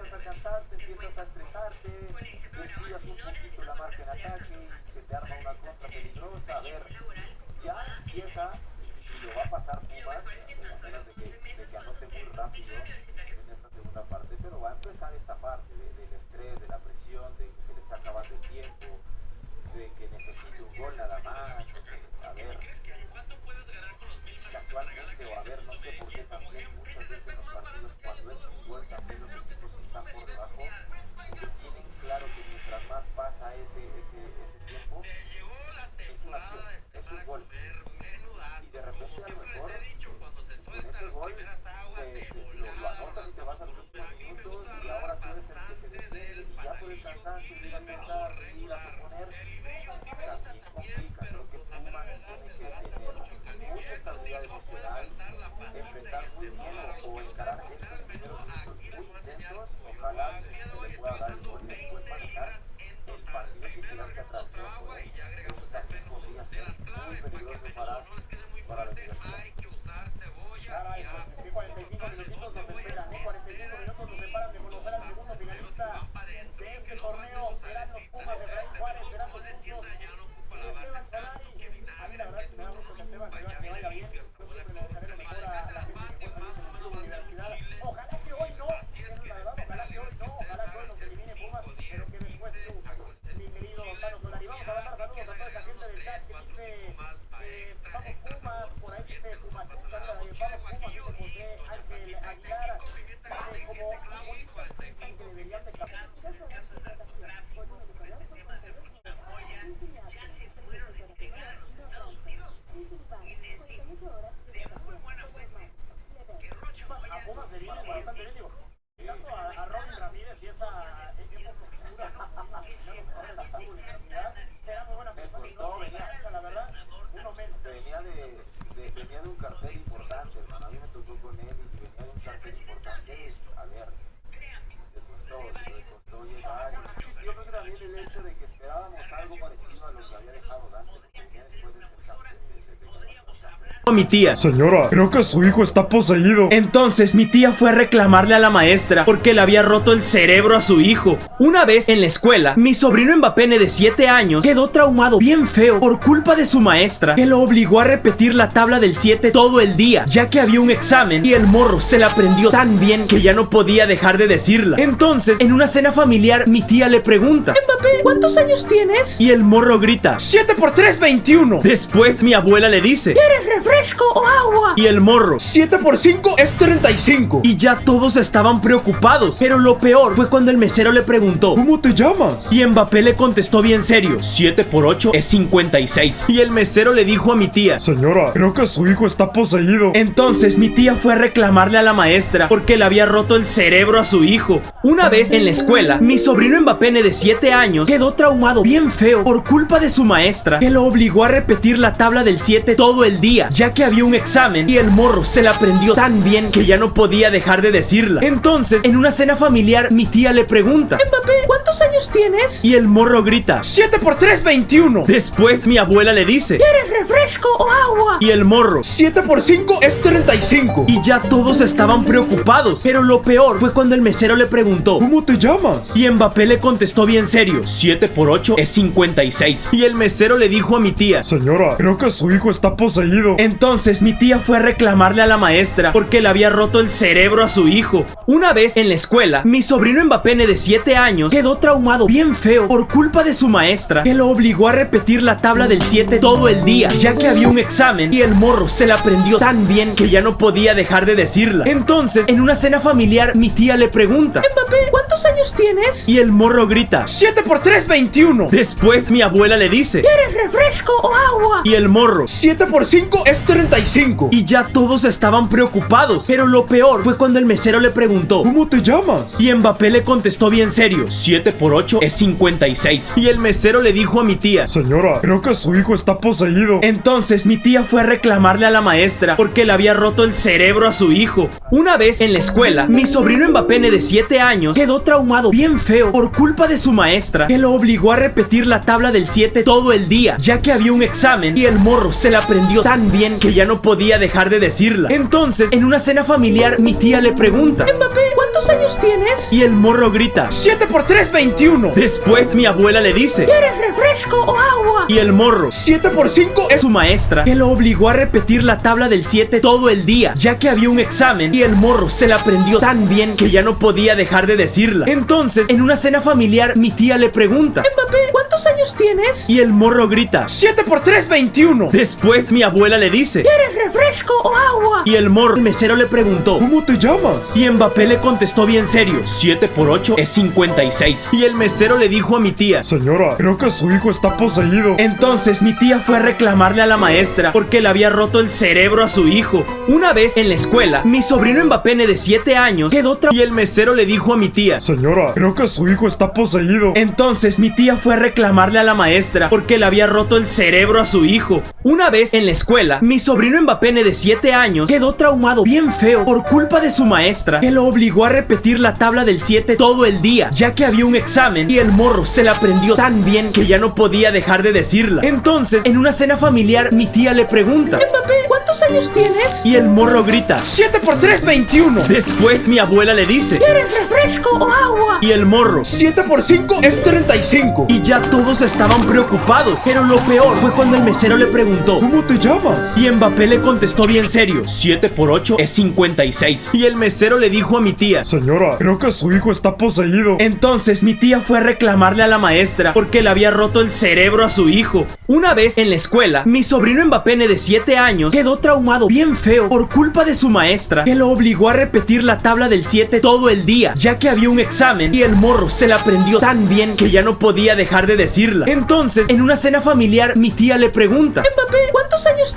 empiezas a cansarte, empiezas a estresarte, descuidas un poquito la marca en ataque, se te arma una contra peligrosa. A ver, ya empieza, y lo va a pasar Pumas, a menos de que anote muy rápido en esta segunda parte, pero va a empezar esta parte del estrés, de la presión, de que se le está acabando el tiempo, de que necesita un gol nada más. A ver, casualmente, o a ver, no sé por qué también muchas veces en los partidos cuando es un gol también los equipos que están por debajo, porque tienen claro que mientras más pasa ese tiempo, es una acción, es un gol, y de repente a lo mejor con ese gol lo anotas y te vas a los últimos minutos, y ahora tú eres el que se detiene y ya por el cansancio ir a pensar, ir a proponer, también complica. Creo que Pumas tiene que tener mucha estabilidad emocional, enfrentar muy bien o encarar estos primeros minutos muy intensos. Ojalá se le pueda dar el gol y después manejar el partido sin quedarse atrás. Eso también podría ser muy peligroso para la universidad. Caray, pues, 45 minutitos nos esperan, 45 minutos nos separan de conocer al segundo finalista de este torneo. Serán los Pumas de Efraín Juárez, serán los puntos de Esteban Solari. A mí la verdad es que me da gusto que Esteban que vaya bien. Yo siempre le dejaré lo mejor a la gente que fue feliz en el club Universidad. Ojalá que hoy no, esa es la verdad, ojalá que hoy no, ojalá que hoy nos elimine Pumas, pero que después tú, mi querido Tano Solari. Vamos a mandar saludos a toda esa gente del chat que dice vamos Pumas, por ahí dice Pumachuca, vamos Pumas, dice José Ángel Aguilar, como dicen que deberían de cambiar. Ya se fueron a entregar a los Estados Unidos y les digo de muy buena fuente que Rocha A Pumas se viene bastante bien, digo, mirando a Robin Ramírez y esa postura, será muy buena persona y no venía, la verdad, uno menos. Venía de un cartel importante, hermano. A mí me tocó con él y venía de un cartel importante. A ver, le costó llegar. Yo creo que también el hecho de que esperábamos algo parecido a lo que había dejado Dante, que venía después de ser campeón. A mi tía: señora, creo que su hijo está poseído. entonces mi tía fue a reclamarle a la maestra porque le había roto el cerebro a su hijo. Una vez en la escuela, mi sobrino Mbappé de 7 años quedó traumado bien feo por culpa de su maestra, que lo obligó a repetir la tabla del 7 todo el día, ya que había un examen, y el morro se la aprendió tan bien que ya no podía dejar de decirla. Entonces, en una cena familiar, mi tía le pregunta: Mbappé, ¿cuántos años tienes? Y el morro grita: 7 por 3, 21. Después mi abuela le dice: ¿quieres refresco o agua? Y el morro: 7 por 5 es 35. Y ya todos estaban preocupados, pero lo peor fue cuando el mesero le preguntó: ¿cómo te llamas? y Mbappé le contestó bien serio: 7 por 8 es 56. Y el mesero le dijo a mi tía: señora, creo que su hijo está poseído. entonces mi tía fue a reclamarle a la maestra porque le había roto el cerebro a su hijo. Una vez en la escuela, mi sobrino Mbappé de 7 años quedó traumado bien feo por culpa de su maestra, que lo obligó a repetir la tabla del 7 todo el día, ya que había un examen, y el morro se la aprendió tan bien que ya no podía dejar de decirla. Entonces, en una cena familiar, mi tía le pregunta: Mbappé, ¿cuántos años tienes? Y el morro grita: 7 por 3, 21. Después mi abuela le dice: ¿quieres refresco o agua? Y el morro: 7 por 5 es 35. Y ya todos estaban preocupados, pero lo peor fue cuando el mesero le preguntó: ¿cómo te llamas? y Mbappé le contestó bien serio: 7 por 8 es 56. Y el mesero le dijo a mi tía: señora, creo que su hijo está poseído. entonces mi tía fue a reclamarle a la maestra porque le había roto el cerebro a su hijo. Una vez en la escuela, mi sobrino Mbappé de 7 años quedó traumado bien feo por culpa de su maestra, que lo obligó a repetir la tabla del 7 todo el día, ya que había un examen, y el morro se la aprendió tan bien que ya no podía dejar de decirla. Entonces, en una cena familiar, mi tía le pregunta: Mbappé, ¿cuántos años tienes? Y el morro grita: 7 por 3, 21. Después mi abuela le dice: ¿quieres refresco o agua? Y el morro: 7 por 5 es 35. Y ya todos estaban preocupados, pero lo peor fue cuando el mesero le preguntó: ¿cómo te llamas? y Mbappé le contestó bien serio: 7 por 8 es 56. Y el mesero le dijo a mi tía: señora, creo que su hijo está poseído. entonces mi tía fue a reclamarle a la maestra porque le había roto el cerebro a su hijo. Una vez en la escuela, mi sobrino Mbappé de 7 años quedó traumado bien feo por culpa de su maestra, que lo obligó a repetir la tabla del 7 todo el día, ya que había un examen, y el morro se la aprendió tan bien bien que ya no podía dejar de decirla. Entonces, en una cena familiar, mi tía le pregunta: Mbappé, ¿cuántos años tienes? Y el morro grita: 7 por 3, 21. Después mi abuela le dice: ¿quieres refresco o agua? Y el morro: 7 por 5 es su maestra, que lo obligó a repetir la tabla del 7 todo el día, ya que había un examen, y el morro se la aprendió tan bien que ya no podía dejar de decirla. Entonces, en una cena familiar, mi tía le pregunta: Mbappé, ¿cuántos años tienes? Y el morro grita: 7 por 3, 21. Después mi abuela le dice: ¿quieres refresco o agua? Y el morro, el mesero, le preguntó: ¿Cómo te llamas? Y Mbappé le contestó bien serio: 7 por 8 es 56. Y el mesero le dijo a mi tía: Señora, creo que su hijo está poseído. Entonces mi tía fue a reclamarle a la maestra porque le había roto el cerebro a su hijo. Una vez en la escuela, mi sobrino Mbappé de 7 años quedó y el mesero le dijo a mi tía: Señora, creo que su hijo está poseído. Entonces mi tía fue a reclamarle a la maestra porque le había roto el cerebro a su hijo. Una vez en la escuela, mi sobrino Mbappé de 7 años quedó traumado bien feo por culpa de su maestra, que lo obligó a repetir la tabla del 7 todo el día, ya que había un examen, y el morro se la aprendió tan bien que ya no podía dejar de decirla. Entonces, en una cena familiar, mi tía le pregunta: Mbappé, ¿cuántos años tienes? Y el morro grita: 7 por 3, 21. Después mi abuela le dice: ¿quieres refresco o agua? Y el morro: 7 por 5 es 35. Y ya todos estaban preocupados, pero lo peor fue cuando el mesero le preguntó: ¿Cómo te llamas? Y Mbappé le contestó bien serio: 7 por 8 es 56. Y el mesero le dijo a mi tía: Señora, creo que su hijo está poseído. Entonces mi tía fue a reclamarle a la maestra porque le había roto el cerebro a su hijo. Una vez en la escuela, mi sobrino Mbappé de 7 años quedó traumado bien feo por culpa de su maestra, que lo obligó a repetir la tabla del 7 todo el día, ya que había un examen, y el morro se la aprendió tan bien que ya no podía dejar de decirla. Entonces, en una cena familiar, mi tía le pregunta: Mbappé, ¿cuántos años tienes?